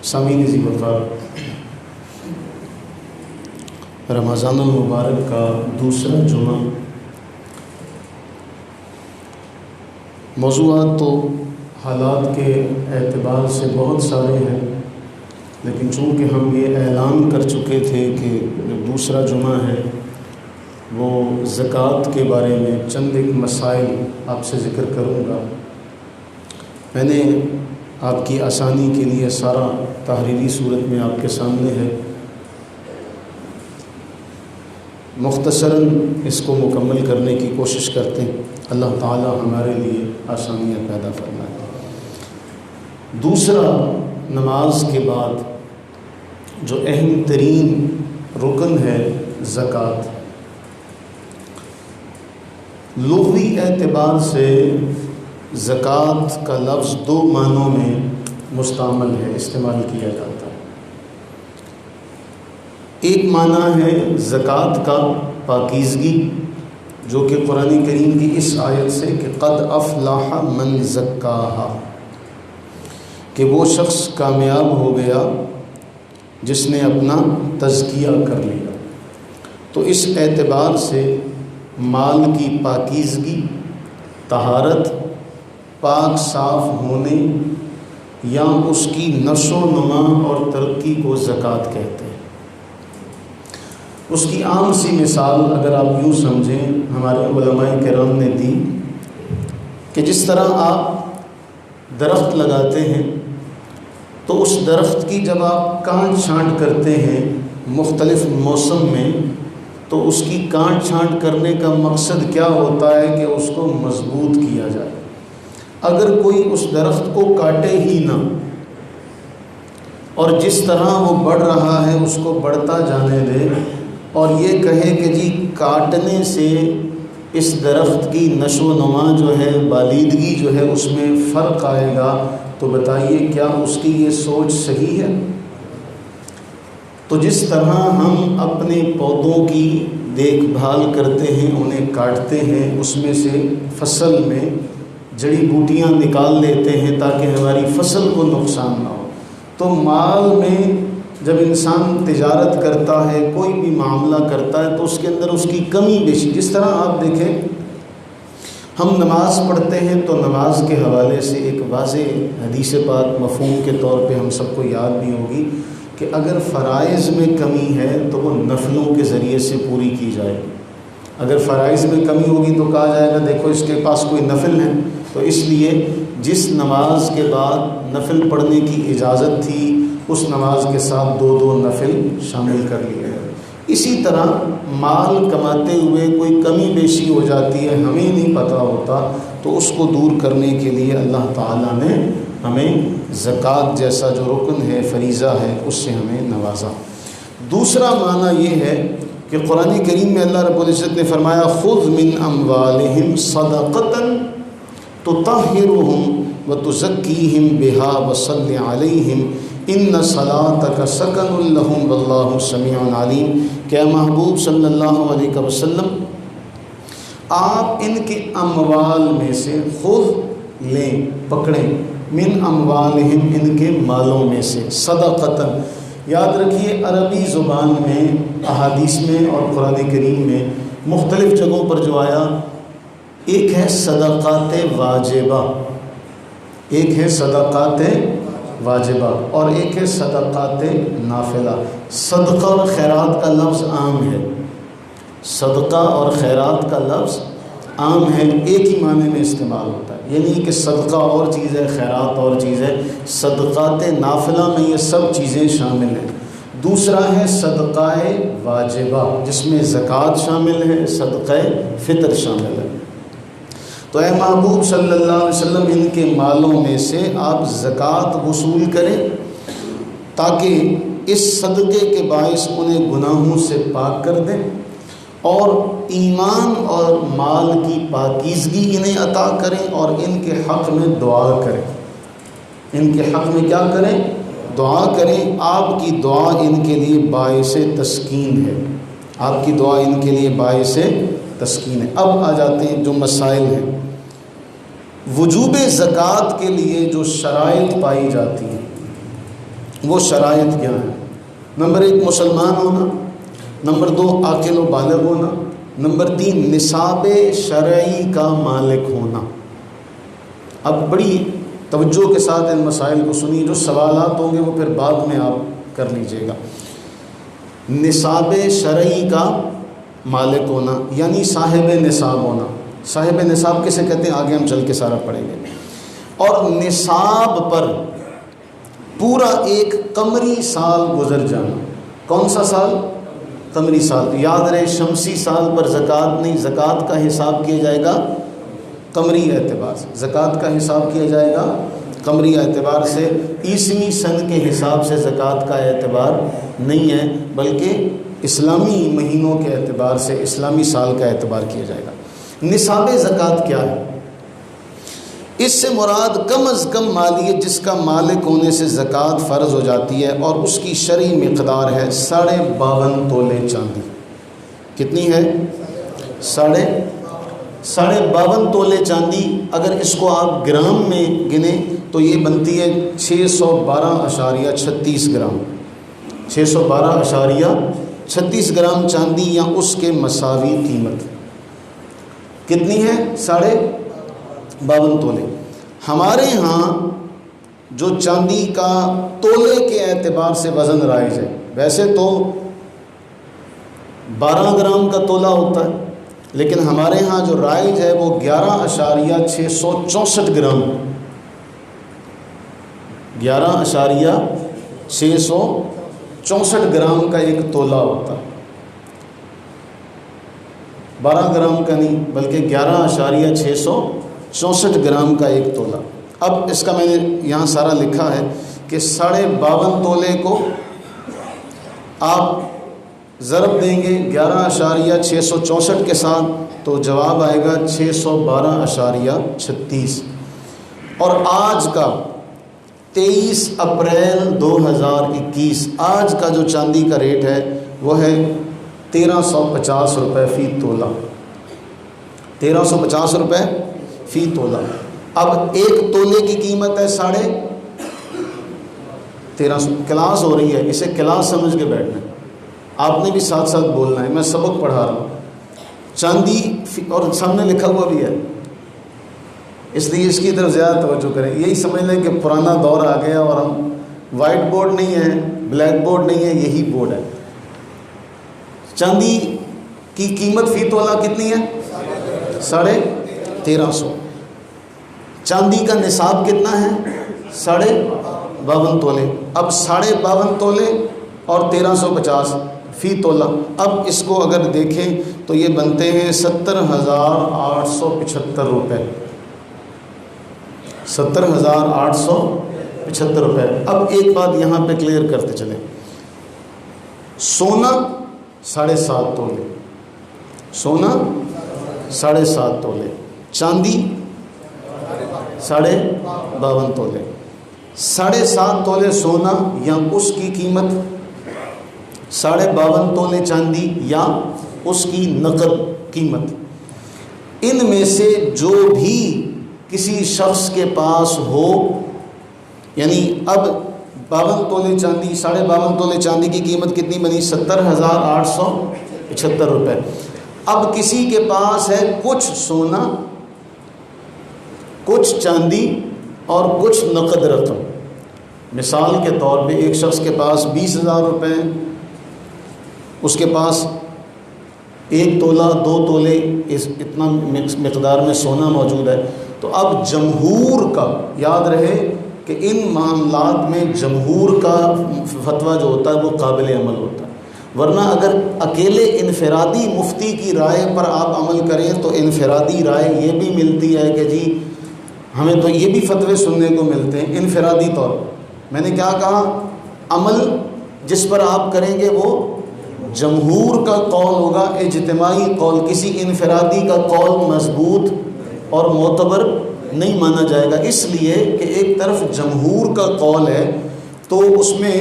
سامعین ذی وقار، رمضان المبارک کا دوسرا جمعہ، موضوعات تو حالات کے اعتبار سے بہت سارے ہیں، لیکن چونکہ ہم یہ اعلان کر چکے تھے کہ جو دوسرا جمعہ ہے وہ زکوٰۃ کے بارے میں چند ایک مسائل آپ سے ذکر کروں گا۔ میں نے آپ کی آسانی کے لیے سارا تحریری صورت میں آپ کے سامنے ہے، مختصراً اس کو مکمل کرنے کی کوشش کرتے ہیں، اللہ تعالی ہمارے لیے آسانیاں پیدا فرمائے۔ دوسرا، نماز کے بعد جو اہم ترین رکن ہے زکوٰۃ، لغوی اعتبار سے زکوٰۃ کا لفظ دو معنوں میں مستعمل ہے، استعمال کیا جاتا ہے۔ ایک معنی ہے زکوٰۃ کا پاکیزگی، جو کہ قرآن کریم کی اس آیت سے کہ قد افلح من زکاہا، کہ وہ شخص کامیاب ہو گیا جس نے اپنا تزکیہ کر لیا۔ تو اس اعتبار سے مال کی پاکیزگی، طہارت، پاک صاف ہونے یا اس کی نشو و نما اور ترقی کو زکوٰۃ کہتے ہیں۔ اس کی عام سی مثال اگر آپ یوں سمجھیں، ہمارے علماء کرام نے دی کہ جس طرح آپ درخت لگاتے ہیں تو اس درخت کی جب آپ کاٹ چھانٹ کرتے ہیں مختلف موسم میں، تو اس کی کاٹ چھانٹ کرنے کا مقصد کیا ہوتا ہے کہ اس کو مضبوط کیا جائے۔ اگر کوئی اس درخت کو کاٹے ہی نہ اور جس طرح وہ بڑھ رہا ہے اس کو بڑھتا جانے دے، اور یہ کہے کہ جی کاٹنے سے اس درخت کی نشو و نما جو ہے، بالیدگی جو ہے، اس میں فرق آئے گا، تو بتائیے کیا اس کی یہ سوچ صحیح ہے؟ تو جس طرح ہم اپنے پودوں کی دیکھ بھال کرتے ہیں، انہیں کاٹتے ہیں، اس میں سے فصل میں جڑی بوٹیاں نکال لیتے ہیں تاکہ ہماری فصل کو نقصان نہ ہو، تو مال میں جب انسان تجارت کرتا ہے، کوئی بھی معاملہ کرتا ہے، تو اس کے اندر اس کی کمی بیشی، جس طرح آپ دیکھیں ہم نماز پڑھتے ہیں تو نماز کے حوالے سے ایک واضح حدیث پاک مفہوم کے طور پہ ہم سب کو یاد بھی ہوگی کہ اگر فرائض میں کمی ہے تو وہ نفلوں کے ذریعے سے پوری کی جائے۔ اگر فرائض میں کمی ہوگی تو کہا جائے گا دیکھو اس کے پاس کوئی نفل ہے، تو اس لیے جس نماز کے بعد نفل پڑھنے کی اجازت تھی اس نماز کے ساتھ دو نفل شامل کر لیے۔ اسی طرح مال کماتے ہوئے کوئی کمی بیشی ہو جاتی ہے، ہمیں نہیں پتہ ہوتا، تو اس کو دور کرنے کے لیے اللہ تعالیٰ نے ہمیں زکوٰۃ جیسا جو رکن ہے، فریضہ ہے، اس سے ہمیں نوازا۔ دوسرا معنی یہ ہے کہ قرآن کریم میں اللہ رب العزت نے فرمایا خذ من اموالہم صدقۃ تطہرہم وتزکیہم بہا وصل علیہم ان صلاتک سکن لہم واللہ سمیع علیم، کہ محبوب صلی اللہ علیہ وسلم آپ ان کے اموال میں سے خود لیں، پکڑیں، من اموالہم ان کے مالوں میں سے، صدقۃ، یاد رکھیے عربی زبان میں احادیث میں اور قرآن کریم میں مختلف جگہوں پر جو آیا، ایک ہے صدقات واجبہ، ایک ہے صدقات واجبہ اور ایک ہے صدقات نافلہ۔ صدقہ اور خیرات کا لفظ عام ہے، صدقہ اور خیرات کا لفظ عام ہے، ایک ہی معنی میں استعمال ہوتا ہے، یعنی کہ صدقہ اور چیز ہے، خیرات اور چیز ہے۔ صدقات نافلہ میں یہ سب چیزیں شامل ہیں۔ دوسرا ہے صدقہ واجبہ، جس میں زکوٰۃ شامل ہے، صدقہ فطر شامل ہے۔ تو اے محبوب صلی اللہ علیہ وسلم ان کے مالوں میں سے آپ زکوٰۃ وصول کریں تاکہ اس صدقے کے باعث انہیں گناہوں سے پاک کر دیں اور ایمان اور مال کی پاکیزگی انہیں عطا کریں، اور ان کے حق میں دعا کریں۔ ان کے حق میں کیا کریں؟ دعا کریں۔ آپ کی دعا ان کے لیے باعث تسکین ہے، آپ کی دعا ان کے لیے باعث تسکین ہے۔ اب آ جاتے ہیں جو مسائل ہیں۔ وجوب زکوٰۃ کے لیے جو شرائط پائی جاتی ہیں وہ شرائط کیا ہیں؟ نمبر 1 مسلمان ہونا، نمبر 2 عاقل و بالغ ہونا، نمبر 3 نصاب شرعی کا مالک ہونا۔ اب بڑی توجہ کے ساتھ ان مسائل کو سنیے، جو سوالات ہوں گے وہ پھر بعد میں آپ کر لیجئے گا۔ نصاب شرعی کا مالک ہونا یعنی صاحب نصاب ہونا۔ صاحب نصاب کسے کہتے ہیں آگے ہم چل کے سارا پڑھیں گے۔ اور نصاب پر پورا ایک قمری سال گزر جانا۔ کون سا سال؟ قمری سال۔ یاد رہے شمسی سال پر زکوٰۃ نہیں، زکوٰۃ کا حساب کیا جائے گا قمری اعتبار سے، زکوٰۃ کا حساب کیا جائے گا قمری اعتبار سے۔ عیسوی سن کے حساب سے زکوٰۃ کا اعتبار نہیں ہے، بلکہ اسلامی مہینوں کے اعتبار سے اسلامی سال کا اعتبار کیا جائے گا۔ نصاب زکوٰۃ کیا ہے؟ اس سے مراد کم از کم مالیت جس کا مالک ہونے سے زکوٰۃ فرض ہو جاتی ہے، اور اس کی شرعی مقدار ہے 52.5 تولے چاندی۔ کتنی ہے؟ 52.5 تولے چاندی۔ اگر اس کو آپ گرام میں گنیں تو یہ بنتی ہے 612.36 گرام۔ 612.36 گرام چاندی یا اس کے مساوی قیمت کتنی ہے؟ 52.5 تولے۔ ہمارے ہاں جو چاندی کا تولے کے اعتبار سے وزن رائج ہے، ویسے تو 12 گرام کا تولہ ہوتا ہے، لیکن ہمارے ہاں جو رائج ہے وہ 11.664 گرام 11.664 گرام کا ایک تولہ ہوتا ہے۔ 12 گرام کا نہیں بلکہ 11.664 گرام کا ایک تولہ۔ اب اس کا میں نے یہاں سارا لکھا ہے کہ 52.5 تولے کو آپ ضرب دیں گے 11.664 کے ساتھ تو جواب آئے گا 612.36۔ اور آج کا 23 اپریل 2021 آج کا جو چاندی کا ریٹ ہے وہ ہے 1350 روپے فی تولہ۔ 1350 روپے فی تولہ۔ اب ایک تولے کی قیمت ہے 1350۔ کلاس ہو رہی ہے، اسے کلاس سمجھ کے بیٹھنا ہے، آپ نے بھی ساتھ ساتھ بولنا ہے، میں سبق پڑھا رہا ہوں۔ چاندی اور سامنے لکھا ہوا بھی ہے، اس لیے اس کی طرف زیادہ توجہ کریں۔ یہی سمجھ لیں کہ پرانا دور آ گیا اور ہم وائٹ بورڈ نہیں ہے، بلیک بورڈ نہیں ہے، یہی بورڈ ہے۔ چاندی کی قیمت فی تولہ کتنی ہے؟ 1350۔ چاندی کا نصاب کتنا ہے؟ 52.5 تولے۔ اب 52.5 تولے اور 1350 فی تولہ، اب اس کو اگر دیکھیں تو یہ بنتے ہیں 70,875 روپے۔ 70,875 روپے۔ اب ایک بات یہاں پہ کلیئر کرتے چلیں، سونا 7.5 تولے، سونا 7.5 تولے، چاندی 52.5 تولے۔ 7.5 تولے سونا یا اس کی قیمت، 52.5 تولے چاندی یا اس کی نقد قیمت، ان میں سے جو بھی کسی شخص کے پاس ہو، یعنی اب 52 تولے چاندی 52.5 تولے چاندی کی قیمت کتنی بنی؟ 70,875 روپے۔ اب کسی کے پاس ہے کچھ سونا، کچھ چاندی اور کچھ نقد رقم۔ مثال کے طور پہ ایک شخص کے پاس 20,000 روپے ہیں، اس کے پاس 1 تولہ 2 تولے اتنا مقدار میں سونا موجود ہے، تو اب جمہور کا یاد رہے کہ ان معاملات میں جمہور کا فتویٰ جو ہوتا ہے وہ قابل عمل ہوتا ہے، ورنہ اگر اکیلے انفرادی مفتی کی رائے پر آپ عمل کریں تو انفرادی رائے یہ بھی ملتی ہے کہ جی ہمیں تو یہ بھی فتوے سننے کو ملتے ہیں انفرادی طور پر۔ میں نے کیا کہا؟ عمل جس پر آپ کریں گے وہ جمہور کا قول ہوگا، اجتماعی قول، کسی انفرادی کا قول مضبوط اور معتبر نہیں مانا جائے گا، اس لیے کہ ایک طرف جمہور کا قول ہے تو اس میں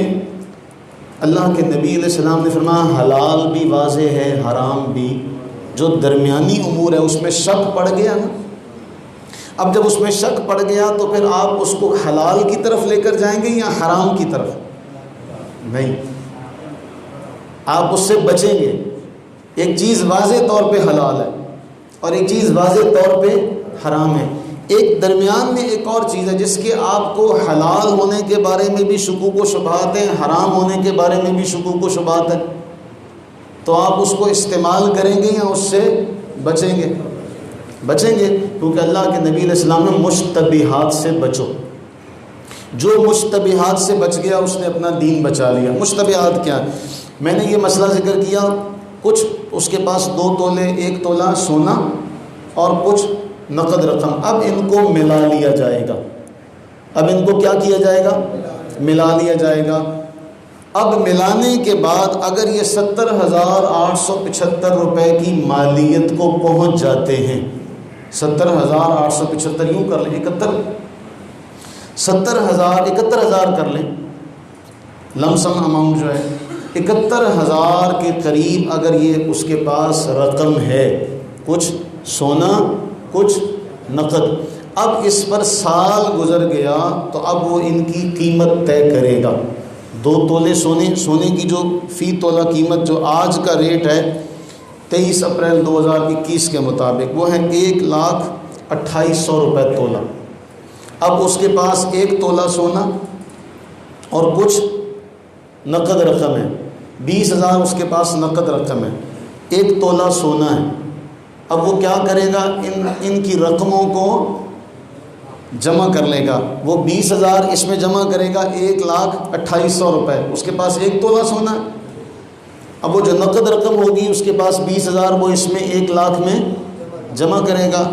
اللہ کے نبی علیہ السلام نے فرمایا حلال بھی واضح ہے، حرام بھی، جو درمیانی امور ہے اس میں شک پڑ گیا نا۔ اب جب اس میں شک پڑ گیا تو پھر آپ اس کو حلال کی طرف لے کر جائیں گے یا حرام کی طرف؟ نہیں، آپ اس سے بچیں گے۔ ایک چیز واضح طور پہ حلال ہے اور ایک چیز واضح طور پہ حرام ہے۔ ایک درمیان میں ایک اور چیز ہے جس کے آپ کو حلال ہونے کے بارے میں بھی شکوک و شبہات ہیں، حرام ہونے کے بارے میں بھی شکوک و شبہات ہیں، تو آپ اس کو استعمال کریں گے یا اس سے بچیں گے؟ بچیں گے، کیونکہ اللہ کے نبی علیہ السلام نے مشتبہات سے بچو۔ جو مشتبہات سے بچ گیا اس نے اپنا دین بچا لیا۔ مشتبہات کیا؟ میں نے یہ مسئلہ ذکر کیا، کچھ اس کے پاس 2 تولے 1 تولہ سونا اور کچھ نقد رقم، اب ان کو ملا لیا جائے گا۔ اب ان کو کیا کیا جائے گا؟ ملا لیا جائے گا۔ اب ملانے کے بعد اگر یہ 70,875 روپے کی مالیت کو پہنچ جاتے ہیں، 70,875 یوں کر لیں، 71,000 کر لیں، لم سم اماؤنٹ جو ہے 71,000 کے قریب اگر یہ اس کے پاس رقم ہے، کچھ سونا کچھ نقد، اب اس پر سال گزر گیا تو اب وہ ان کی قیمت طے کرے گا۔ 2 تولے سونے کی جو فی تولہ قیمت جو آج کا ریٹ ہے 23 اپریل 2021 کے مطابق وہ ہے 1,28,000 روپے تولہ۔ اب اس کے پاس 1 تولہ سونا اور کچھ نقد رقم ہے، 20,000 اس کے پاس نقد رقم ہے، 1 تولہ سونا ہے۔ اب وہ کیا کرے گا؟ ان کی رقموں کو جمع کر لے گا۔ وہ 20,000 اس میں جمع کرے گا، 1,28,000 روپے، اس کے پاس 1 تولہ سونا ہے۔ اب وہ جو نقد رقم ہوگی اس کے پاس 20,000، وہ اس میں 1,00,000 میں جمع کرے گا۔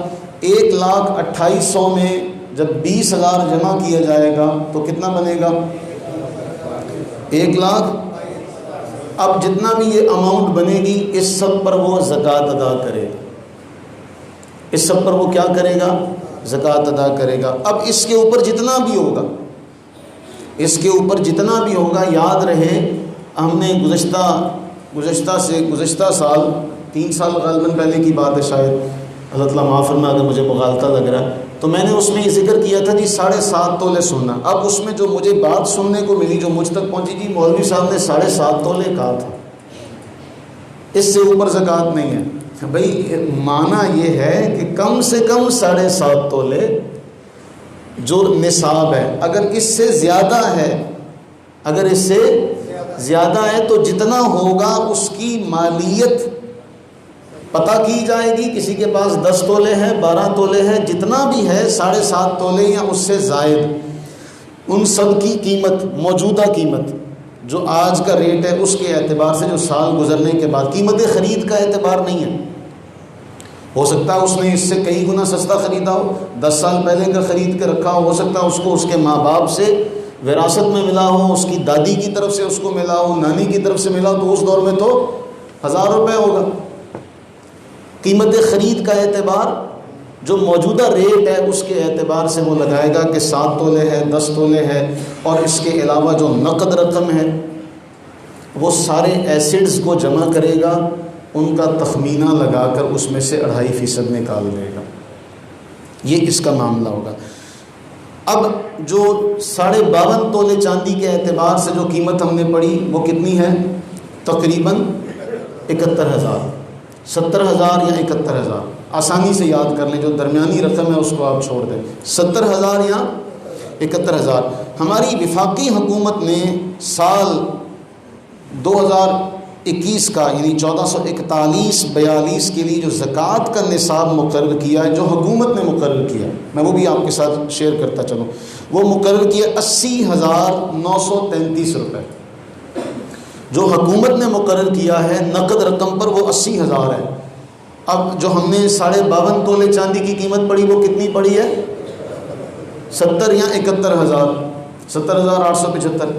1,28,000 میں جب 20,000 جمع کیا جائے گا تو کتنا بنے گا؟ 1,00,000۔ اب جتنا بھی یہ اماؤنٹ بنے گی اس سب پر وہ زکوٰۃ ادا کرے گا، اس سب پر وہ کیا کرے گا؟ زکوٰۃ ادا کرے گا۔ اب اس کے اوپر جتنا بھی ہوگا، اس کے اوپر جتنا بھی ہوگا، یاد رہے ہم نے گزشتہ سال 3 سال غالباً پہلے کی بات ہے شاید، اللہ تعالیٰ معاف فرمائے اگر مجھے مغالطہ لگ رہا ہے، تو میں نے اس میں یہ ذکر کیا تھا جی 7.5 تولے سونا۔ اب اس میں جو مجھے بات سننے کو ملی، جو مجھ تک پہنچی، جی مولوی صاحب نے 7.5 تولے کہا تھا، اس سے اوپر زکوٰۃ نہیں ہے۔ بھئی معنی یہ ہے کہ کم سے کم 7.5 تولے جو نصاب ہے، اگر اس سے زیادہ ہے تو جتنا ہوگا اس کی مالیت پتہ کی جائے گی۔ کسی کے پاس 10 تولے ہے، 12 تولے ہے، جتنا بھی ہے 7.5 تولے یا اس سے زائد، ان سب کی قیمت، موجودہ قیمت جو آج کا ریٹ ہے اس کے اعتبار سے، جو سال گزرنے کے بعد، قیمت خرید کا اعتبار نہیں ہے۔ ہو سکتا ہے اس نے اس سے کئی گنا سستا خریدا ہو، 10 سال پہلے کا خرید کے رکھا ہو سکتا ہے اس کو اس کے ماں باپ سے وراثت میں ملا ہو، اس کی دادی کی طرف سے اس کو ملا ہو، نانی کی طرف سے ملا ہو، تو اس دور میں تو 1,000 روپے ہوگا۔ قیمت خرید کا اعتبار جو موجودہ ریٹ ہے اس کے اعتبار سے وہ لگائے گا کہ 7 تولے ہے، 10 تولے ہے، اور اس کے علاوہ جو نقد رقم ہے وہ سارے ایسڈز کو جمع کرے گا، ان کا تخمینہ لگا کر اس میں سے 2.5% نکال دے گا۔ یہ اس کا معاملہ ہوگا۔ اب جو 52.5 تولے چاندی کے اعتبار سے جو قیمت ہم نے پڑھی وہ کتنی ہے؟ تقریباً 71,000، 70,000 یا 71,000، آسانی سے یاد کر لیں، جو درمیانی رقم ہے اس کو آپ چھوڑ دیں، 70,000 یا 71,000۔ ہماری وفاقی حکومت نے سال 2021 کا یعنی 1441-42 کے لیے جو زکوٰۃ کا نصاب مقرر کیا ہے، جو حکومت نے مقرر کیا، میں وہ بھی آپ کے ساتھ شیئر کرتا چلوں، وہ مقرر کیا 80,933 روپے، جو حکومت نے مقرر کیا ہے نقد رقم پر وہ 80,000 ہے۔ اب جو ہم نے 52.5 تولے چاندی کی قیمت پڑھی وہ کتنی پڑھی ہے؟ 70 یا 71,000، 70,875۔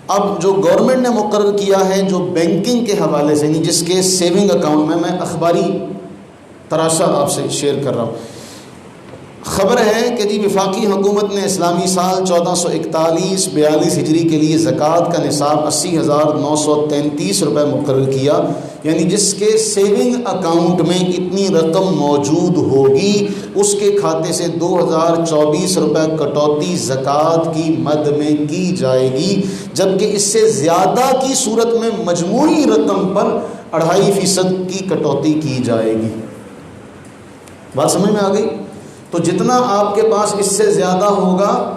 اب جو گورنمنٹ نے مقرر کیا ہے جو بینکنگ کے حوالے سے، یعنی جس کے سیونگ اکاؤنٹ میں اخباری تراشا آپ سے شیئر کر رہا ہوں، خبر ہے کہ جی وفاقی حکومت نے اسلامی سال 1441-42 ہجری کے لیے زکوٰۃ کا نصاب 80,933 روپے مقرر کیا، یعنی جس کے سیونگ اکاؤنٹ میں اتنی رقم موجود ہوگی اس کے کھاتے سے 2024 روپے کٹوتی زکوٰۃ کی مد میں کی جائے گی، جبکہ اس سے زیادہ کی صورت میں مجموعی رقم پر 2.5% کی کٹوتی کی جائے گی۔ بات سمجھ میں آ گئی؟ تو جتنا آپ کے پاس اس سے زیادہ ہوگا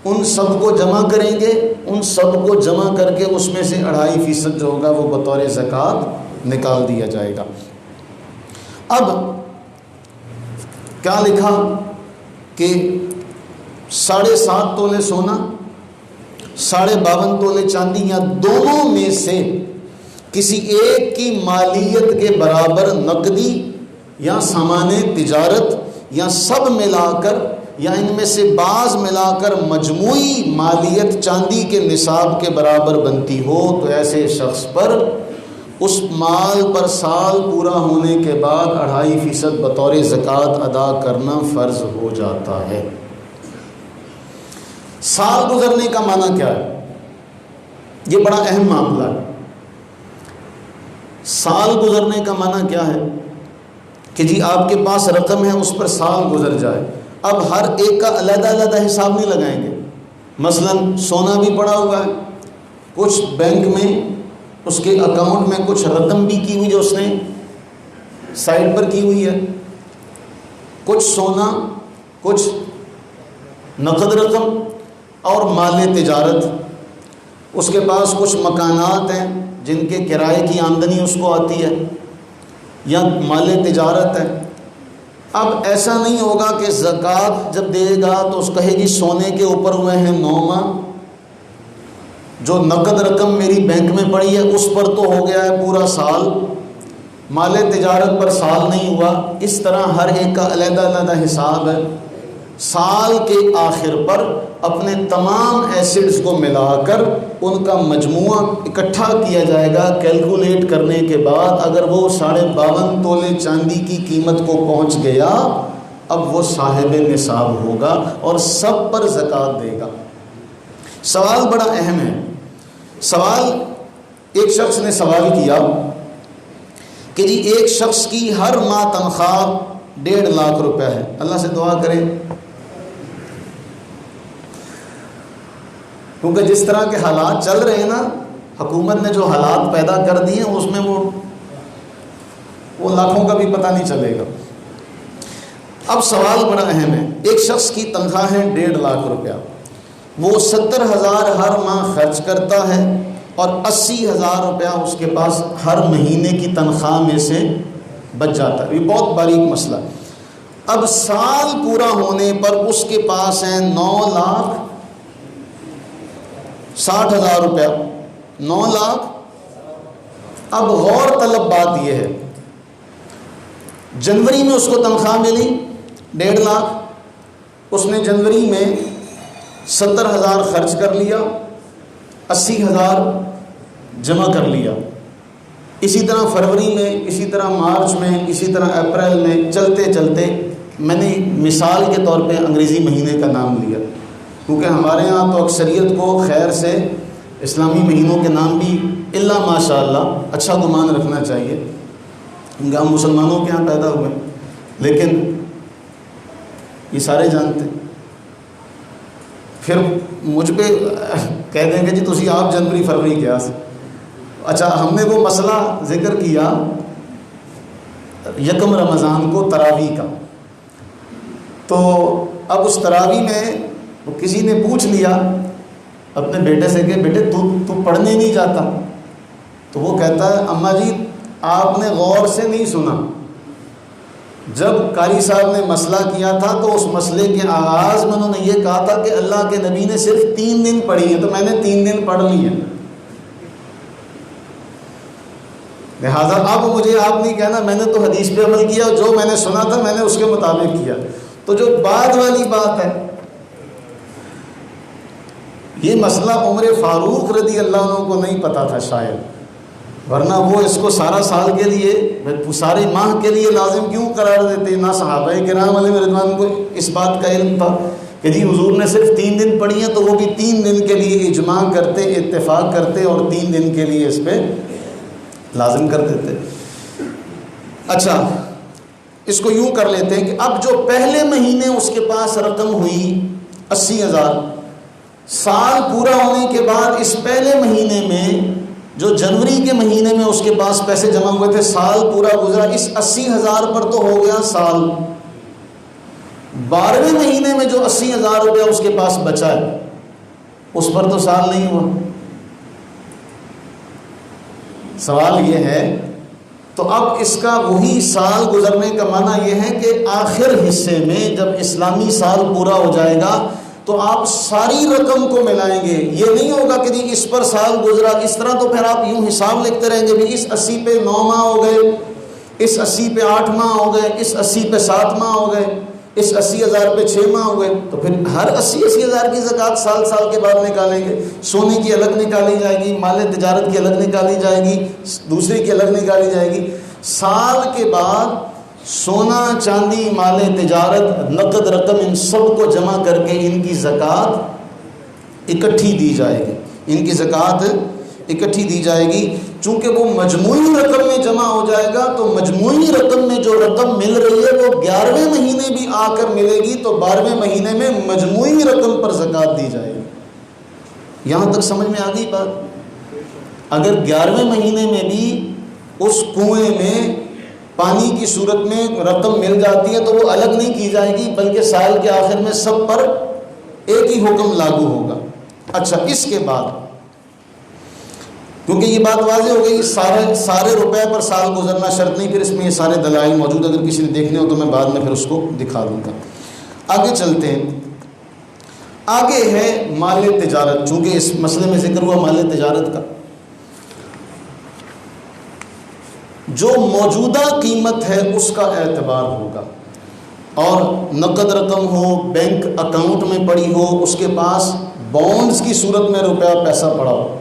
ان سب کو جمع کریں گے، ان سب کو جمع کر کے اس میں سے 2.5% جو ہوگا وہ بطور زکوٰۃ نکال دیا جائے گا۔ اب کیا لکھا کہ 7.5 تولے سونا، 52.5 تولے چاندی یا دونوں میں سے کسی ایک کی مالیت کے برابر نقدی یا سامان تجارت یا سب ملا کر یا ان میں سے بعض ملا کر مجموعی مالیت چاندی کے نصاب کے برابر بنتی ہو تو ایسے شخص پر اس مال پر سال پورا ہونے کے بعد 2.5% بطور زکوٰۃ ادا کرنا فرض ہو جاتا ہے۔ سال گزرنے کا معنی کیا ہے؟ یہ بڑا اہم معاملہ ہے۔ سال گزرنے کا معنی کیا ہے کہ جی آپ کے پاس رقم ہے، اس پر سال گزر جائے، اب ہر ایک کا علیحدہ علیحدہ حساب نہیں لگائیں گے۔ مثلا سونا بھی پڑا ہوا ہے، کچھ بینک میں اس کے اکاؤنٹ میں کچھ رقم بھی کی ہوئی جو اس نے سائڈ پر کی ہوئی ہے، کچھ سونا، کچھ نقد رقم اور مال تجارت، اس کے پاس کچھ مکانات ہیں جن کے کرائے کی آمدنی اس کو آتی ہے یا مال تجارت ہے۔ اب ایسا نہیں ہوگا کہ زکوٰۃ جب دے گا تو اس کہے گی سونے کے اوپر ہوئے ہیں 9 ماہ، جو نقد رقم میری بینک میں پڑی ہے اس پر تو ہو گیا ہے پورا سال، مال تجارت پر سال نہیں ہوا۔ اس طرح ہر ایک کا علیحدہ علیحدہ حساب ہے۔ سال کے آخر پر اپنے تمام ایسٹس کو ملا کر ان کا مجموعہ اکٹھا کیا جائے گا۔ کیلکولیٹ کرنے کے بعد اگر وہ 52.5 تولے چاندی کی قیمت کو پہنچ گیا، اب وہ صاحب نصاب ہوگا اور سب پر زکوٰۃ دے گا۔ سوال بڑا اہم ہے۔ سوال ایک شخص نے سوال کیا کہ جی ایک شخص کی ہر ماہ تنخواہ 1.5 لاکھ روپے ہے، اللہ سے دعا کریں کیونکہ جس طرح کے حالات چل رہے ہیں نا، حکومت نے جو حالات پیدا کر دیے ہیں اس میں وہ لاکھوں کا بھی پتہ نہیں چلے گا۔ اب سوال بڑا اہم ہے۔ ایک شخص کی تنخواہ ہے 1.5 لاکھ روپیہ، وہ 70,000 ہر ماہ خرچ کرتا ہے اور 80,000 روپیہ اس کے پاس ہر مہینے کی تنخواہ میں سے بچ جاتا ہے۔ یہ بہت باریک مسئلہ۔ اب سال پورا ہونے پر اس کے پاس ہیں 9,60,000 روپیہ، 9 لاکھ۔ اب غور طلب بات یہ ہے، جنوری میں اس کو تنخواہ ملی 1.5 لاکھ، اس نے جنوری میں 70,000 خرچ کر لیا، 80,000 جمع کر لیا۔ اسی طرح فروری میں، اسی طرح مارچ میں، اسی طرح اپریل میں، چلتے چلتے میں نے مثال کے طور پہ انگریزی مہینے کا نام لیا کیونکہ ہمارے ہاں تو اکثریت کو خیر سے اسلامی مہینوں کے نام بھی الا ماشاء اللہ اچھا گمان رکھنا چاہیے کیونکہ ہم مسلمانوں کے ہاں پیدا ہوئے، لیکن یہ سارے جانتے ہیں۔ پھر مجھ پہ کہہ دیں گے جی تسی آپ جنوری فروری کیا سے۔ اچھا، ہم نے وہ مسئلہ ذکر کیا 1 رمضان کو تراویح کا، تو اب اس تراویح میں کسی نے پوچھ لیا اپنے بیٹے سے کہ بیٹے تو پڑھنے نہیں جاتا؟ تو وہ کہتا ہے اماں جی آپ نے غور سے نہیں سنا، جب قاری صاحب نے مسئلہ کیا تھا تو اس مسئلے کے آغاز میں انہوں نے یہ کہا تھا کہ اللہ کے نبی نے صرف 3 دن پڑھی ہے، تو میں نے 3 دن پڑھ لی ہیں، لہٰذا اب مجھے آپ نہیں کہنا میں نے تو حدیث پہ عمل کیا، جو میں نے سنا تھا میں نے اس کے مطابق کیا۔ تو جو بعد والی بات ہے، یہ مسئلہ عمر فاروق رضی اللہ عنہ کو نہیں پتا تھا شاید، ورنہ وہ اس کو سارا سال کے لیے، سارے ماہ کے لیے لازم کیوں قرار دیتے؟ نہ صحابہ کرام علیہ رضوان کو اس بات کا علم تھا کہ جی حضور نے صرف 3 دن پڑھی ہیں تو وہ بھی 3 دن کے لیے اجماع کرتے، اتفاق کرتے اور 3 دن کے لیے اس پہ لازم کر دیتے۔ اچھا، اس کو یوں کر لیتے ہیں کہ اب جو پہلے مہینے اس کے پاس رقم ہوئی 80,000، سال پورا ہونے کے بعد اس پہلے مہینے میں جو جنوری کے مہینے میں اس کے پاس پیسے جمع ہوئے تھے، سال پورا گزرا، اس 80,000 پر تو ہو گیا سال۔ 12ویں مہینے میں جو 80,000 روپیہ اس کے پاس بچا ہے اس پر تو سال نہیں ہوا۔ سوال یہ ہے، تو اب اس کا وہی سال گزرنے کا معنی یہ ہے کہ آخر حصے میں جب اسلامی سال پورا ہو جائے گا تو آپ ساری رقم کو ملائیں گے۔ یہ نہیں ہوگا کہ جی اس پر سال گزرا، اس طرح تو پھر آپ یوں حساب لکھتے رہیں گے، بھی اس 80 پہ 9 ماہ ہو گئے، اس 80 پہ 8 ماہ ہو گئے، اس 80 پہ 7 ماہ ہو گئے، اس 80,000 پہ 6 ماہ ہو گئے، تو پھر ہر 80,000 کی زکوٰۃ سال کے بعد نکالیں گے۔ سونے کی الگ نکالی جائے گی، مال تجارت کی الگ نکالی جائے گی، دوسری کی الگ نکالی جائے گی۔ سال کے بعد سونا، چاندی، مال تجارت، نقد رقم، ان سب کو جمع کر کے ان کی زکوٰۃ اکٹھی دی جائے گی، ان کی زکوٰۃ اکٹھی دی جائے گی۔ چونکہ وہ مجموعی رقم میں جمع ہو جائے گا تو مجموعی رقم میں جو رقم مل رہی ہے وہ 11ویں مہینے بھی آ کر ملے گی، تو 12ویں مہینے میں مجموعی رقم پر زکوٰۃ دی جائے گی۔ یہاں تک سمجھ میں آ گئی بات؟ اگر 11ویں مہینے میں بھی اس کنویں میں پانی کی صورت میں رقم مل جاتی ہے تو وہ الگ نہیں کی جائے گی، بلکہ سال کے آخر میں سب پر ایک ہی حکم لاگو ہوگا۔ اچھا، اس کے بعد کیونکہ یہ بات واضح ہو گئی، سارے روپے پر سال گزرنا شرط نہیں، پھر اس میں یہ سارے دلائل موجود، اگر کسی نے دیکھنے ہو تو میں بعد میں پھر اس کو دکھا دوں گا۔ آگے چلتے ہیں، آگے ہے مال تجارت۔ چونکہ اس مسئلے میں ذکر ہوا مال تجارت کا، جو موجودہ قیمت ہے اس کا اعتبار ہوگا، اور نقد رقم ہو، بینک اکاؤنٹ میں پڑی ہو، اس کے پاس بونڈز کی صورت میں روپیہ پیسہ پڑا ہو،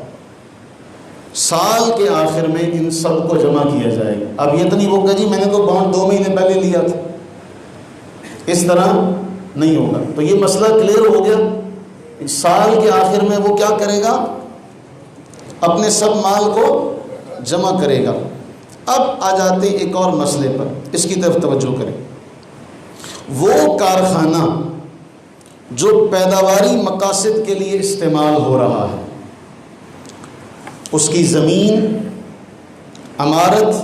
سال کے آخر میں ان سب کو جمع کیا جائے گا۔ اب یہ تو نہیں ہوگا جی میں نے تو بانڈ 2 مہینے پہلے لیا تھا، اس طرح نہیں ہوگا۔ تو یہ مسئلہ کلیئر ہو گیا۔ سال کے آخر میں وہ کیا کرے گا؟ اپنے سب مال کو جمع کرے گا۔ اب آ جاتے ایک اور مسئلے پر، اس کی طرف توجہ کریں۔ وہ کارخانہ جو پیداواری مقاصد کے لیے استعمال ہو رہا ہے، اس کی زمین، عمارت،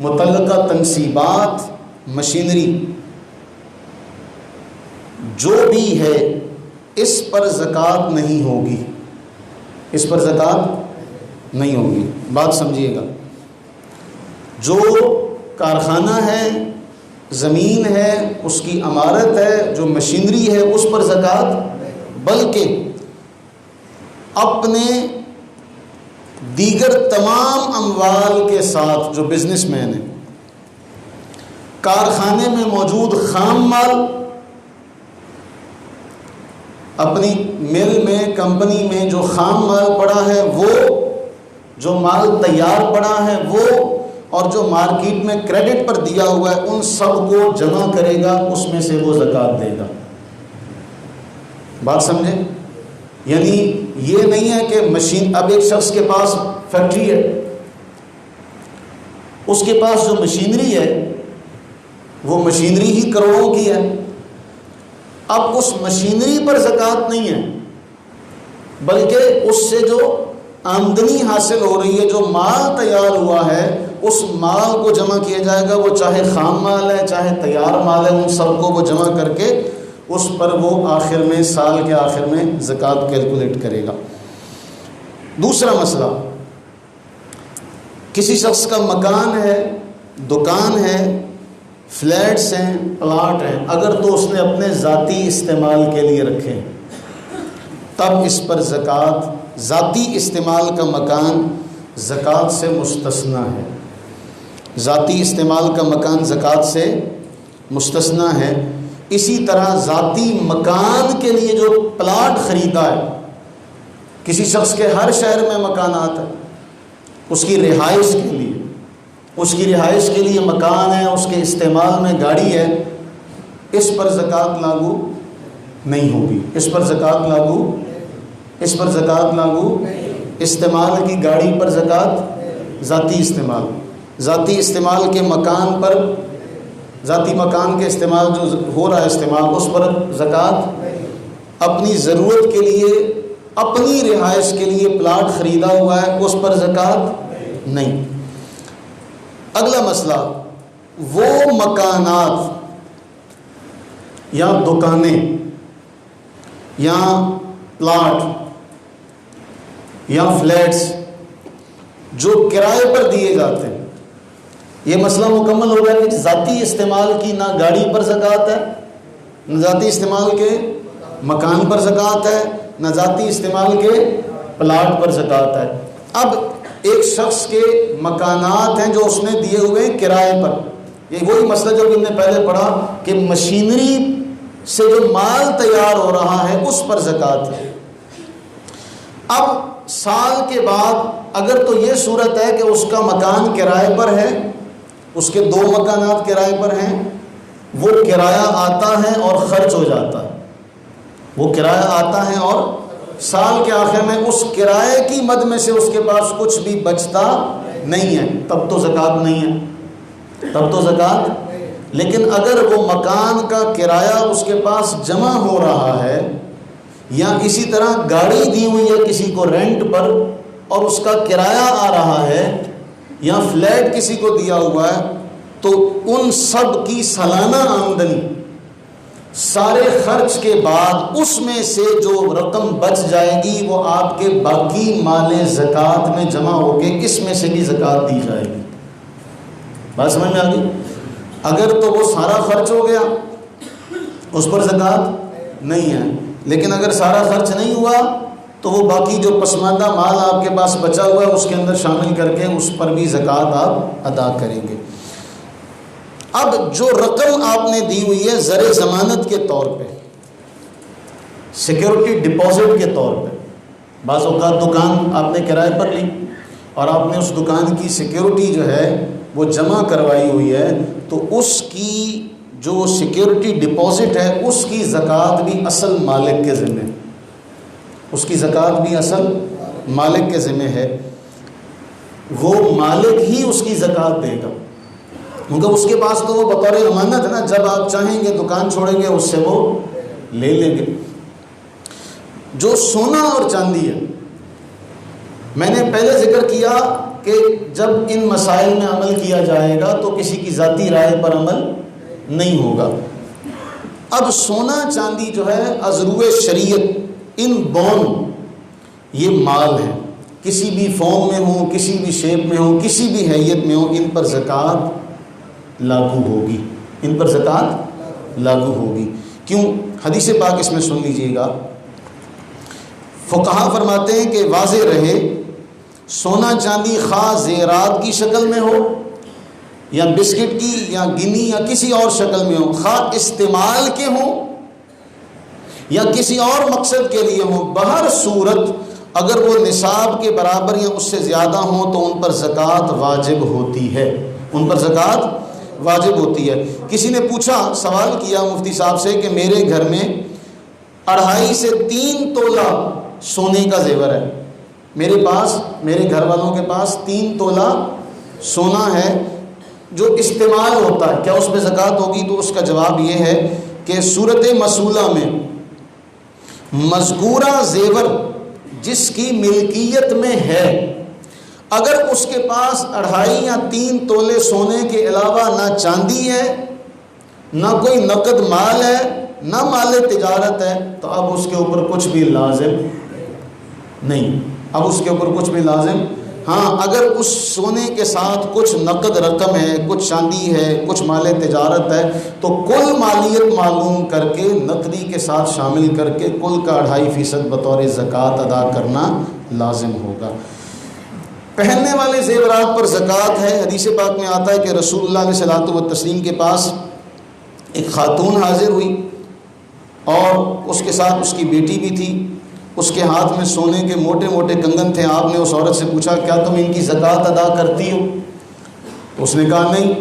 متعلقہ تنصیبات، مشینری جو بھی ہے، اس پر زکوٰۃ نہیں ہوگی، اس پر زکوٰۃ نہیں ہوگی۔ بات سمجھیے گا، جو کارخانہ ہے، زمین ہے، اس کی عمارت ہے، جو مشینری ہے، اس پر زکوٰۃ، بلکہ اپنے دیگر تمام اموال کے ساتھ، جو بزنس مین ہے، کارخانے میں موجود خام مال، اپنی مل میں، کمپنی میں جو خام مال پڑا ہے وہ، جو مال تیار پڑا ہے وہ، اور جو مارکیٹ میں کریڈٹ پر دیا ہوا ہے، ان سب کو جمع کرے گا، اس میں سے وہ زکوٰۃ دے گا۔ بات سمجھے؟ یعنی یہ نہیں ہے کہ مشین، اب ایک شخص کے پاس فیکٹری ہے، اس کے پاس جو مشینری ہے وہ مشینری ہی کروڑوں کی ہے، اب اس مشینری پر زکوٰۃ نہیں ہے، بلکہ اس سے جو آمدنی حاصل ہو رہی ہے، جو مال تیار ہوا ہے، اس مال کو جمع کیا جائے گا، وہ چاہے خام مال ہے چاہے تیار مال ہے، ان سب کو وہ جمع کر کے اس پر وہ آخر میں، سال کے آخر میں زکوٰۃ کیلکولیٹ کرے گا۔ دوسرا مسئلہ، کسی شخص کا مکان ہے، دکان ہے، فلیٹس ہیں، پلاٹ ہیں، اگر تو اس نے اپنے ذاتی استعمال کے لیے رکھے تب اس پر زکوٰۃ، ذاتی استعمال کا مکان زکوٰۃ سے مستثنیٰ ہے، ذاتی استعمال کا مکان زکوٰۃ سے مستثنیٰ ہے۔ اسی طرح ذاتی مکان کے لیے جو پلاٹ خریدا ہے، کسی شخص کے ہر شہر میں مکانات ہیں، اس کی رہائش کے لیے، اس کی رہائش کے لیے مکان ہے، اس کے استعمال میں گاڑی ہے، اس پر زکوٰۃ لاگو نہیں ہوگی، اس پر زکوٰۃ لاگو استعمال کی گاڑی پر زکوٰۃ، ذاتی استعمال کے مکان پر، ذاتی مکان کے استعمال جو ہو رہا ہے استعمال، اس پر زکوٰۃ، اپنی ضرورت کے لیے، اپنی رہائش کے لیے پلاٹ خریدا ہوا ہے، اس پر زکوٰۃ نہیں۔ اگلا مسئلہ، وہ مکانات یا دکانیں یا پلاٹ یا فلیٹس جو کرائے پر دیے جاتے ہیں، یہ مسئلہ مکمل ہو گیا کہ ذاتی استعمال کی نہ گاڑی پر زکوٰۃ ہے، نہ ذاتی استعمال کے مکان پر زکوٰۃ ہے، نہ ذاتی استعمال کے پلاٹ پر زکوٰۃ ہے۔ اب ایک شخص کے مکانات ہیں جو اس نے دیے ہوئے ہیں کرائے پر، یہ وہی مسئلہ جو ہم نے پہلے پڑھا کہ مشینری سے جو مال تیار ہو رہا ہے اس پر زکوٰۃ ہے۔ اب سال کے بعد اگر تو یہ صورت ہے کہ اس کا مکان کرائے پر ہے، اس کے 2 مکانات کرائے پر ہیں، وہ کرایہ آتا ہے اور خرچ ہو جاتا ہے، وہ کرایہ آتا ہے اور سال کے آخر میں اس کرائے کی مد میں سے اس کے پاس کچھ بھی بچتا نہیں ہے، تب تو زکوٰۃ نہیں ہے، تب تو زکوٰۃ۔ لیکن اگر وہ مکان کا کرایہ اس کے پاس جمع ہو رہا ہے، یا اسی طرح گاڑی دی ہوئی ہے کسی کو رینٹ پر اور اس کا کرایہ آ رہا ہے، یا فلیٹ کسی کو دیا ہوا ہے، تو ان سب کی سالانہ آمدنی سارے خرچ کے بعد اس میں سے جو رقم بچ جائے گی وہ آپ کے باقی مال زکوٰۃ میں جمع ہو کے اس میں سے بھی زکوٰۃ دی جائے گی۔ بات سمجھ میں آ گئی؟ اگر تو وہ سارا خرچ ہو گیا اس پر زکوٰۃ نہیں ہے، لیکن اگر سارا خرچ نہیں ہوا تو وہ باقی جو پسماندہ مال آپ کے پاس بچا ہوا ہے اس کے اندر شامل کر کے اس پر بھی زکوٰۃ آپ ادا کریں گے۔ اب جو رقم آپ نے دی ہوئی ہے زر ضمانت کے طور پہ، سیکیورٹی ڈپازٹ کے طور پہ، بعض اوقات دکان آپ نے کرائے پر لی اور آپ نے اس دکان کی سیکیورٹی جو ہے وہ جمع کروائی ہوئی ہے، تو اس کی جو سیکیورٹی ڈپازٹ ہے اس کی زکوٰۃ بھی اصل مالک کے ذمہ، اس کی زکوٰۃ بھی اصل مالک کے ذمہ ہے، وہ مالک ہی اس کی زکوٰۃ دے گا، کیونکہ اس کے پاس تو وہ بطور امانت ہے نا، جب آپ چاہیں گے دکان چھوڑیں گے اس سے وہ لے لیں گے۔ جو سونا اور چاندی ہے، میں نے پہلے ذکر کیا کہ جب ان مسائل میں عمل کیا جائے گا تو کسی کی ذاتی رائے پر عمل نہیں ہوگا۔ اب سونا چاندی جو ہے ازروِ شریعت ان بون یہ مال ہے، کسی بھی فارم میں ہو، کسی بھی شیپ میں ہو، کسی بھی حیثیت میں ہو، ان پر زکوٰۃ لاگو ہوگی، ان پر زکوٰۃ لاگو ہوگی۔ کیوں؟ حدیث پاک اس میں سن لیجئے گا، فقہا فرماتے ہیں کہ واضح رہے سونا چاندی خواہ زیورات کی شکل میں ہو یا بسکٹ کی یا گنی یا کسی اور شکل میں ہو، خواہ استعمال کے ہوں یا کسی اور مقصد کے لیے ہوں، بہر صورت اگر وہ نصاب کے برابر یا اس سے زیادہ ہوں تو ان پر زکوٰۃ واجب ہوتی ہے، ان پر زکوٰۃ واجب ہوتی ہے۔ کسی نے پوچھا، سوال کیا مفتی صاحب سے کہ میرے گھر میں 2.5 سے 3 تولہ سونے کا زیور ہے، میرے پاس، میرے گھر والوں کے پاس 3 تولہ سونا ہے جو استعمال ہوتا ہے، کیا اس پہ زکوٰۃ ہوگی؟ تو اس کا جواب یہ ہے کہ صورت مسئولہ میں مذکورہ زیور جس کی ملکیت میں ہے، اگر اس کے پاس 2.5 یا 3 تولے سونے کے علاوہ نہ چاندی ہے، نہ کوئی نقد مال ہے، نہ مال تجارت ہے، تو اب اس کے اوپر کچھ بھی لازم نہیں، اب اس کے اوپر کچھ بھی لازم۔ ہاں اگر اس سونے کے ساتھ کچھ نقد رقم ہے، کچھ چاندی ہے، کچھ مال تجارت ہے، تو کل مالیت معلوم کر کے نقدی کے ساتھ شامل کر کے کل کا 2.5% بطور زکوٰۃ ادا کرنا لازم ہوگا۔ پہننے والے زیورات پر زکوٰۃ ہے۔ حدیث پاک میں آتا ہے کہ رسول اللہ علیہ الصلوۃ والتسلیم کے پاس ایک خاتون حاضر ہوئی اور اس کے ساتھ اس کی بیٹی بھی تھی، اس کے ہاتھ میں سونے کے موٹے موٹے کنگن تھے. آپ نے اس عورت سے پوچھا کیا تم ان کی زکوٰۃ ادا کرتی ہو؟ اس نے کہا نہیں.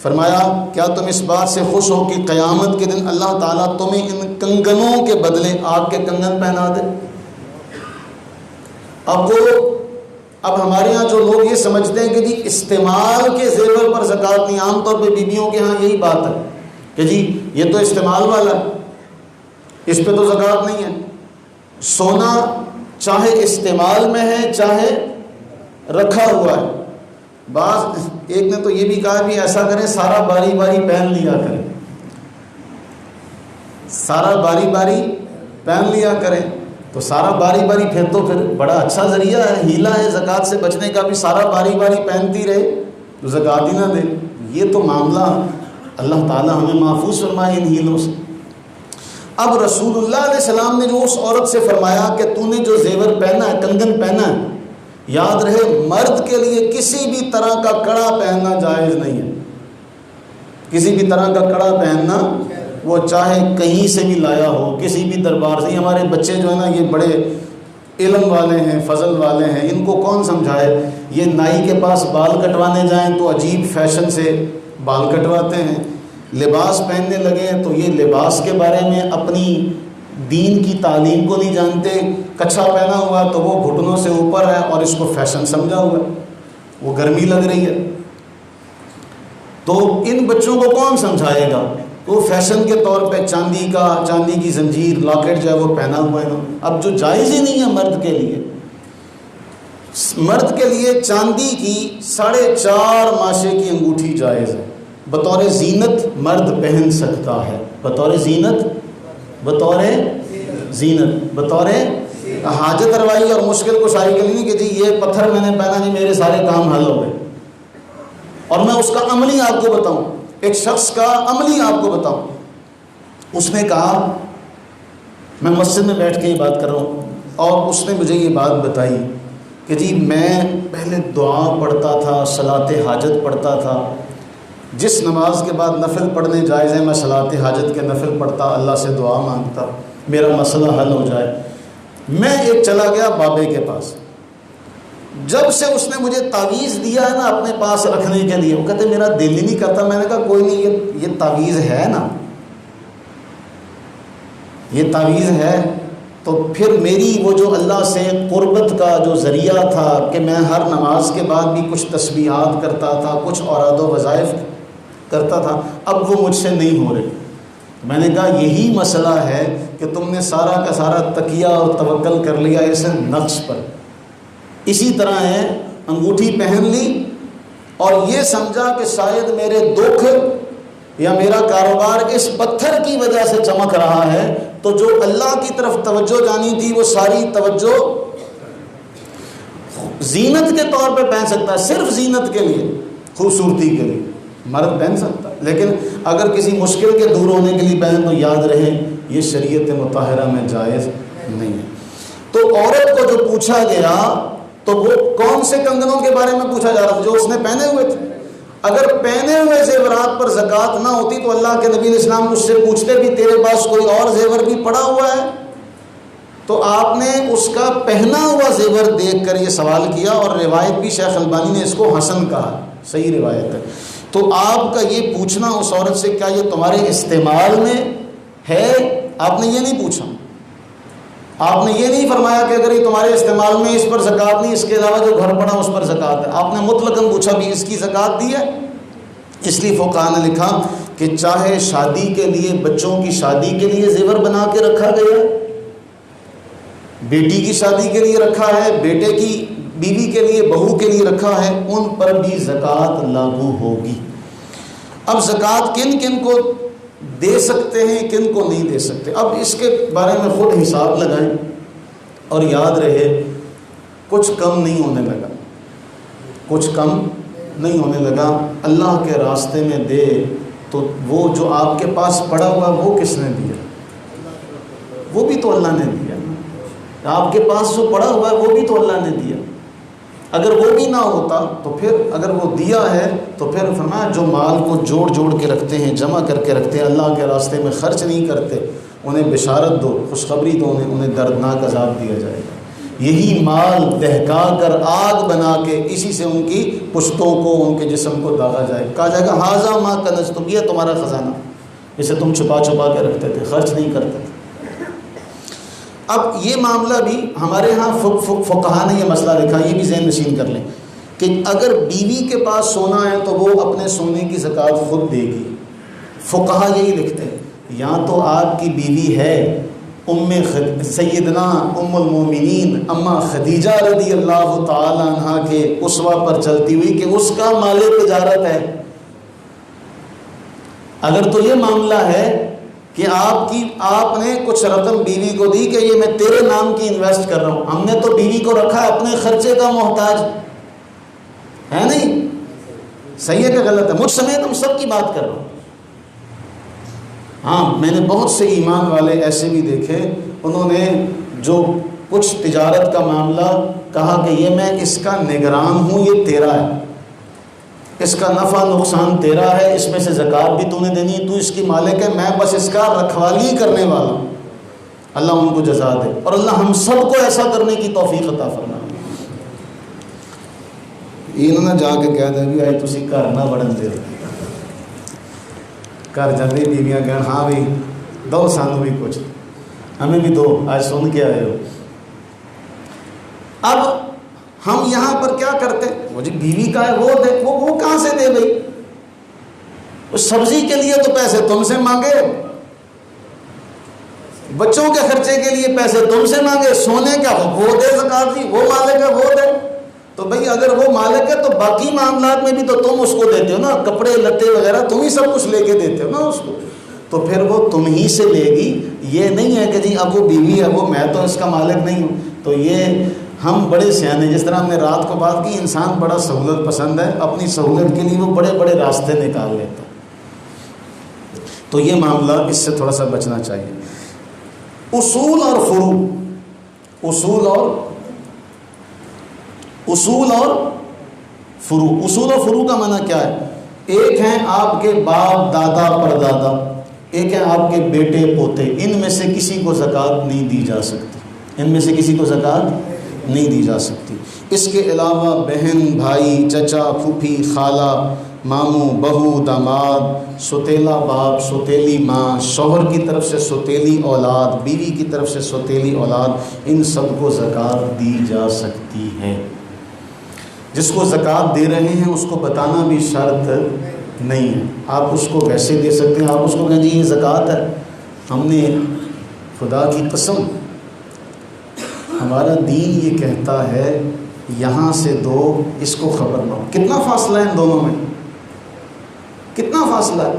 فرمایا کیا تم اس بات سے خوش ہو کہ قیامت کے دن اللہ تعالیٰ تمہیں ان کنگنوں کے بدلے آگ کے کنگن پہنا دے؟ اب ہمارے ہاں جو لوگ یہ سمجھتے ہیں کہ جی استعمال کے زیور پر زکوٰۃ نہیں، عام طور پہ بیویوں کے ہاں یہی بات ہے کہ جی یہ تو استعمال والا ہے، اس پہ تو زکوٰۃ نہیں ہے. سونا چاہے استعمال میں ہے چاہے رکھا ہوا ہے. بعض ایک نے تو یہ بھی کہا بھی ایسا کریں سارا باری باری پہن لیا کریں، سارا باری باری پہن لیا کریں. تو سارا باری باری پھر بڑا اچھا ذریعہ ہے، ہیلا ہے زکوٰۃ سے بچنے کا بھی. سارا باری باری پہنتی رہے تو زکوٰۃ ہی نہ دے. یہ تو معاملہ اللہ تعالیٰ ہمیں محفوظ فرمائے ان ہیلوں سے. اب رسول اللہ علیہ السلام نے جو اس عورت سے فرمایا کہ تو نے جو زیور پہنا ہے، کنگن پہنا ہے، یاد رہے مرد کے لیے کسی بھی طرح کا کڑا پہننا جائز نہیں ہے. کسی بھی طرح کا کڑا پہننا، وہ چاہے کہیں سے بھی لایا ہو، کسی بھی دربار سے. ہمارے بچے جو ہے نا یہ بڑے علم والے ہیں، فضل والے ہیں، ان کو کون سمجھائے. یہ نائی کے پاس بال کٹوانے جائیں تو عجیب فیشن سے بال کٹواتے ہیں. لباس پہننے لگے ہیں تو یہ لباس کے بارے میں اپنی دین کی تعلیم کو نہیں جانتے. کچھا پہنا ہوا تو وہ گھٹنوں سے اوپر ہے اور اس کو فیشن سمجھا ہوا، وہ گرمی لگ رہی ہے. تو ان بچوں کو کون سمجھائے گا؟ وہ فیشن کے طور پہ چاندی کی زنجیر لاکٹ جو ہے وہ پہنا ہوا ہے. اب جو جائز ہی نہیں ہے مرد کے لیے چاندی کی 4.5 ماشے کی انگوٹھی جائز ہے. بطور زینت مرد پہن سکتا ہے، بطور حاجت روائی اور مشکل کشائی کے لیے نہیں کہ جی یہ پتھر میں نے پہنا جی میرے سارے کام حل ہو گئے. اور میں اس کا عملی آپ کو بتاؤں، ایک شخص کا عملی آپ کو بتاؤں. اس نے کہا میں مسجد میں بیٹھ کے یہ بات کر رہا ہوں اور اس نے مجھے یہ بات بتائی کہ جی میں پہلے دعا پڑھتا تھا، صلاۃ حاجت پڑھتا تھا. جس نماز کے بعد نفل پڑھنے جائز ہیں میں صلاۃ حاجت کے نفل پڑھتا، اللہ سے دعا مانگتا میرا مسئلہ حل ہو جائے. میں ایک چلا گیا بابے کے پاس. جب سے اس نے مجھے تعویذ دیا ہے نا اپنے پاس رکھنے کے لیے، وہ کہتے میرا دل ہی نہیں کرتا. میں نے کہا کوئی نہیں، یہ تعویذ ہے نا، یہ تعویذ ہے تو پھر میری وہ جو اللہ سے قربت کا جو ذریعہ تھا کہ میں ہر نماز کے بعد بھی کچھ تسبیحات کرتا تھا، کچھ اوراد و وظائف کرتا تھا، اب وہ مجھ سے نہیں ہو رہے. میں نے کہا یہی مسئلہ ہے کہ تم نے سارا کا سارا تکیہ اور توکل کر لیا اسے نقش پر. اسی طرح ہے انگوٹھی پہن لی اور یہ سمجھا کہ شاید میرے دکھ یا میرا کاروبار اس پتھر کی وجہ سے چمک رہا ہے، تو جو اللہ کی طرف توجہ جانی تھی وہ ساری توجہ زینت کے طور پہ پہن سکتا ہے، صرف زینت کے لیے، خوبصورتی کے لیے مرد پہن سکتا ہے. لیکن اگر کسی مشکل کے دور ہونے کے لیے پہن تو یاد رہے یہ شریعت مطہرہ میں جائز نہیں ہے. تو عورت کو جو پوچھا گیا تو وہ کون سے کنگنوں کے بارے میں پوچھا جا رہا تھا؟ جو اس نے پہنے ہوئے تھے. اگر پہنے ہوئے زیورات پر زکوٰۃ نہ ہوتی تو اللہ کے نبی علیہ السلام اس سے پوچھتے بھی تیرے پاس کوئی اور زیور بھی پڑا ہوا ہے؟ تو آپ نے اس کا پہنا ہوا زیور دیکھ کر یہ سوال کیا، اور روایت بھی شیخ البانی نے اس کو حسن کہا، صحیح روایت ہے. تو آپ کا یہ پوچھنا اس عورت سے کیا یہ تمہارے استعمال میں ہے، آپ نے یہ نہیں پوچھا. آپ نے یہ نہیں فرمایا کہ اگر یہ تمہارے استعمال میں اس پر زکوٰۃ نہیں، اس کے علاوہ جو گھر پڑا اس پر زکوٰۃ ہے. آپ نے مطلقاً پوچھا بھی اس کی زکوٰۃ دی ہے. اس لیے فقہاء نے لکھا کہ چاہے شادی کے لیے، بچوں کی شادی کے لیے زیور بنا کے رکھا گیا، بیٹی کی شادی کے لیے رکھا ہے، بیٹے کی بیوی کے لیے، بہو کے لیے رکھا ہے، ان پر بھی زکوٰۃ لاگو ہوگی. اب زکوٰۃ کن کن کو دے سکتے ہیں، کن کو نہیں دے سکتے، اب اس کے بارے میں خود حساب لگائیں اور یاد رہے کچھ کم نہیں ہونے لگا، کچھ کم نہیں ہونے لگا. اللہ کے راستے میں دے تو وہ جو آپ کے پاس پڑا ہوا وہ کس نے دیا؟ وہ بھی تو اللہ نے دیا. آپ کے پاس جو پڑا ہوا ہے وہ بھی تو اللہ نے دیا. اگر وہ بھی نہ ہوتا تو پھر اگر وہ دیا ہے تو پھر فرمایا جو مال کو جوڑ کے رکھتے ہیں، جمع کر کے رکھتے ہیں، اللہ کے راستے میں خرچ نہیں کرتے، انہیں بشارت دو، خوشخبری دو، انہیں دردناک عذاب دیا جائے گا۔ یہی مال دہکا کر آگ بنا کے اسی سے ان کی پشتوں کو، ان کے جسم کو داغا جائے، کہا جائے گا ھذا ما کنزتم، یہ تمہارا خزانہ، اسے تم چھپا چھپا کے رکھتے تھے، خرچ نہیں کرتے تھے۔ اب یہ معاملہ بھی ہمارے ہاں فقہا نے یہ مسئلہ لکھا، یہ بھی ذہن نشین کر لیں کہ اگر بیوی کے پاس سونا ہے تو وہ اپنے سونے کی زکوٰۃ خود دے گی۔ فقہا یہی لکھتے ہیں، یا تو آپ کی بیوی ہے سیدنا ام المومنین اما خدیجہ رضی اللہ تعالی عنہ کے اسوہ پر چلتی ہوئی کہ اس کا مال تجارت ہے۔ اگر تو یہ معاملہ ہے کہ آپ نے کچھ رقم بیوی کو دی کہ یہ میں تیرے نام کی انویسٹ کر رہا ہوں، ہم نے تو بیوی کو رکھا اپنے خرچے کا محتاج ہے، نہیں صحیح ہے کہ غلط ہے؟ مجھ سمیت ہم سب کی بات کر رہا ہوں۔ ہاں میں نے بہت سے ایمان والے ایسے بھی دیکھے، انہوں نے جو کچھ تجارت کا معاملہ کہا کہ یہ میں اس کا نگران ہوں، یہ تیرا ہے، اس کا نفع نقصان تیرا ہے، اس میں سے زکوٰۃ بھی تو نے دینی ہے، تو اس کی مالک ہے، میں بس اس کا رکھوالی کرنے والا ہوں۔ اللہ ان کو جزا دے، اور اللہ ہم سب کو ایسا کرنے کی توفیق عطا فرمائے۔ انہوں نے جا کے کہہ دیا بھی آئے تسی گھر نہ بڑھن دے، گھر جانے بیویاں کہیں ہاں بھی دو سانو بھی کچھ، ہمیں بھی دو، آج سن کے آئے ہو۔ اب ہم یہاں پر کیا کرتے، وہ جی بیوی کا ہے وہ دے، وہ کہاں سے دے بھائی؟ اس سبزی کے لیے تو پیسے تم سے مانگے، بچوں کے خرچے کے لیے پیسے تم سے مانگے، سونے کا وہ دے زکوٰۃ دی، وہ مالک ہے وہ دے۔ تو بھئی اگر وہ مالک ہے تو باقی معاملات میں بھی تو تم اس کو دیتے ہو نا، کپڑے لتے وغیرہ تم ہی سب کچھ لے کے دیتے ہو نا اس کو، تو پھر وہ تم ہی سے لے گی۔ یہ نہیں ہے کہ جی اب وہ بیوی ہے وہ میں تو اس کا مالک نہیں ہوں۔ تو یہ ہم بڑے سیانے، جس طرح ہم نے رات کو بات کی، انسان بڑا سہولت پسند ہے، اپنی سہولت کے لیے وہ بڑے بڑے راستے نکال لیتا ہے۔ تو یہ معاملہ اس سے تھوڑا سا بچنا چاہیے۔ اصول اور فروع، اصول اور فروع کا معنی کیا ہے؟ ایک ہیں آپ کے باپ دادا پردادا، ایک ہیں آپ کے بیٹے پوتے، ان میں سے کسی کو زکوٰۃ نہیں دی جا سکتی، ان میں سے کسی کو زکوٰۃ نہیں دی جا سکتی۔ اس کے علاوہ بہن، بھائی، چچا، پھوپھی، خالہ، ماموں، بہو، داماد، ستیلا باپ، ستیلی ماں، شوہر کی طرف سے ستیلی اولاد، بیوی کی طرف سے ستیلی اولاد، ان سب کو زکوٰۃ دی جا سکتی ہے۔ جس کو زکوٰۃ دے رہے ہیں اس کو بتانا بھی شرط نہیں ہے، آپ اس کو ویسے دے سکتے ہیں، آپ اس کو کہیں جی یہ زکوٰۃ ہے، ہم نے خدا کی قسم ہمارا دین یہ کہتا ہے یہاں سے دو، اس کو خبر نہ ہو۔ کتنا فاصلہ ہے ان دونوں میں، کتنا فاصلہ ہے؟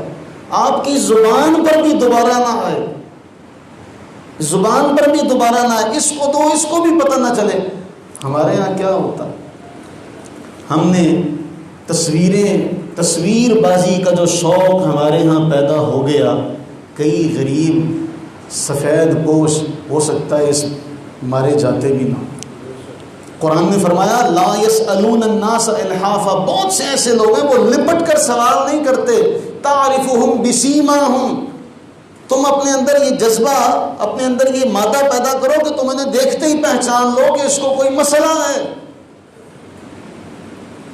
آپ کی زبان پر بھی دوبارہ نہ آئے، زبان پر بھی دوبارہ نہ آئے، اس کو دو، اس کو بھی پتہ نہ چلے۔ ہمارے یہاں کیا ہوتا، ہم نے تصویر بازی کا جو شوق ہمارے ہاں پیدا ہو گیا، کئی غریب سفید پوش ہو سکتا ہے اس مارے جاتے بھی نہ۔ قرآن نے فرمایا لا یسألون الناس الحافا، بہت سے ایسے لوگ ہیں وہ لپٹ کر سوال نہیں کرتے، تعرفہم بسیماہم، تم اپنے اندر یہ جذبہ، اپنے اندر یہ مادہ پیدا کرو کہ تم انہیں دیکھتے ہی پہچان لو کہ اس کو کوئی مسئلہ ہے،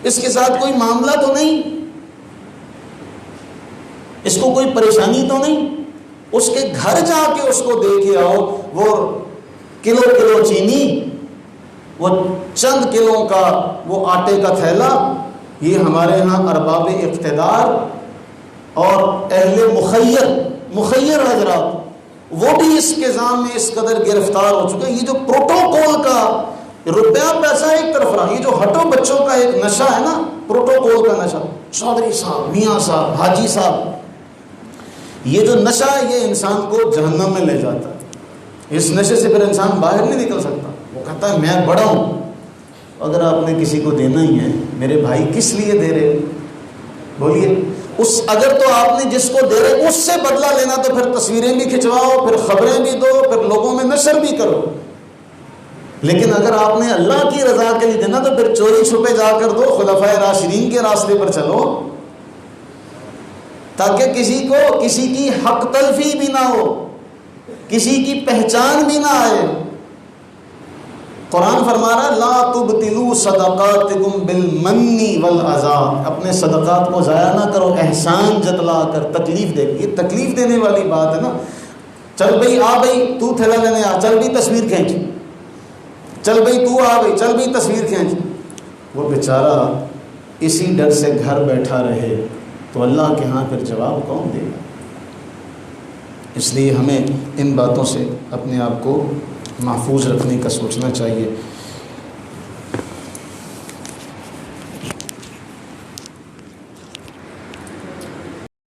اس کے ساتھ کوئی معاملہ تو نہیں، اس کو کوئی پریشانی تو نہیں۔ اس کے گھر جا کے اس کو دے کے آؤ، وہ کلو چینی، وہ چند کلو کا وہ آٹے کا تھیلا، یہ ہمارے ہاں ارباب اقتدار اور اہل مخیر حضرات، وہ بھی اس کے نظام میں اس قدر گرفتار ہو چکے ہیں۔ یہ جو پروٹوکول کا روپیہ پیسہ ایک طرف رہا، یہ جو ہٹو بچوں کا ایک نشہ ہے نا، پروٹوکول کا نشہ، چودھری صاحب، میاں صاحب، حاجی صاحب، یہ جو نشہ ہے یہ انسان کو جہنم میں لے جاتا ہے۔ اس نشے سے پھر انسان باہر نہیں نکل سکتا، وہ کہتا ہے میں بڑا ہوں۔ اگر آپ نے کسی کو دینا ہی ہے، میرے بھائی کس لیے دے رہے بولیے؟ اگر تو آپ نے جس کو دے رہے اس سے بدلہ لینا تو پھر تصویریں بھی کھنچواؤ، پھر خبریں بھی دو، پھر لوگوں میں نشر بھی کرو۔ لیکن اگر آپ نے اللہ کی رضا کے لیے دینا تو پھر چوری چھپے جا کر دو، خلفائے راشدین کے راستے پر چلو، تاکہ کسی کی حق تلفی بھی نہ ہو۔ کسی کی پہچان بھی نہ آئے۔ قرآن فرما رہا ہے لا تبطلوا صدقاتکم بالمن والاذی، اپنے صدقات کو ضائع نہ کرو احسان جتلا کر، تکلیف دے۔ یہ تکلیف دینے والی بات ہے نا، چل بھئی آ بھئی تو تھیلا لینے آ، چل بھی تصویر کھینچ، چل بھئی تو آ بھئی، چل بھی تصویر کھینچ۔ وہ بیچارہ اسی ڈر سے گھر بیٹھا رہے تو اللہ کے ہاں پھر جواب کون دے گا؟ اس لیے ہمیں ان باتوں سے اپنے آپ کو محفوظ رکھنے کا سوچنا چاہیے۔